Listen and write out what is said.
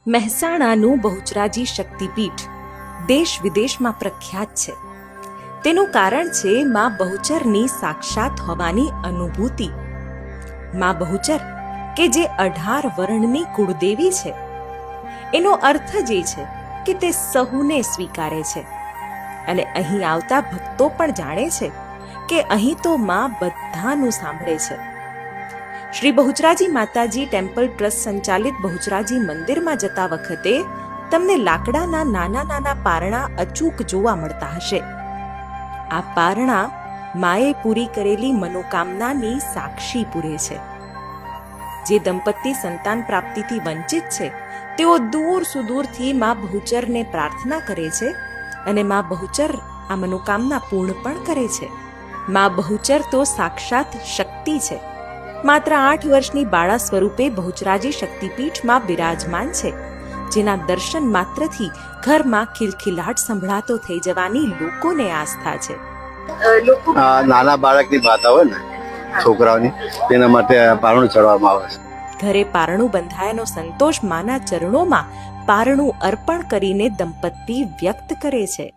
મહેસાણાનું બહુચરાજી શક્તિપીઠ દેશ વિદેશમાં પ્રખ્યાત છે. તેનું કારણ છે માં બહુચરની સાક્ષાત હોવાની અનુભૂતિ. માં બહુચર કે જે 18 વર્ણની કુળદેવી છે, એનો અર્થ જ એ છે કે તે સહુને સ્વીકારે છે. અને અહીં આવતા ભક્તો પણ જાણે છે કે અહીં તો માં બધાનું સાંભળે છે. શ્રી બહુચરાજી માતાજી ટેમ્પલ ટ્રસ્ટ સંચાલિત બહુચરાજી મંદિરમાં જતા વખતે તમને લાકડાના નાના નાના પારણા અચૂક જોવા મળતા હશે. આ પારણા માએ પૂરી કરેલી મનોકામનાની સાક્ષી પૂરે છે. જે દંપતી સંતાન પ્રાપ્તિથી વંચિત છે, તેઓ દૂર સુદૂરથી માં બહુચરને પ્રાર્થના કરે છે અને માં બહુચર આ મનોકામના પૂર્ણ પણ કરે છે. માં બહુચર તો સાક્ષાત શક્તિ છે. માત્ર 8 વર્ષની બાળા સ્વરૂપે બહુચરાજી શક્તિપીઠમાં બિરાજમાન છે, જેના દર્શન માત્રથી ઘરમાં ખિલખિલાટ સંભળાતો થઈ જવાની લોકોને આસ્થા છે. નાના બાળકની બાધા હોય ને છોકરાઓની, તેના માટે પારણું ચડવામાં આવે છે. ઘરે પારણું બંધાયાનો સંતોષ માના ચરણોમાં પારણું અર્પણ કરીને દંપતી વ્યક્ત કરે છે.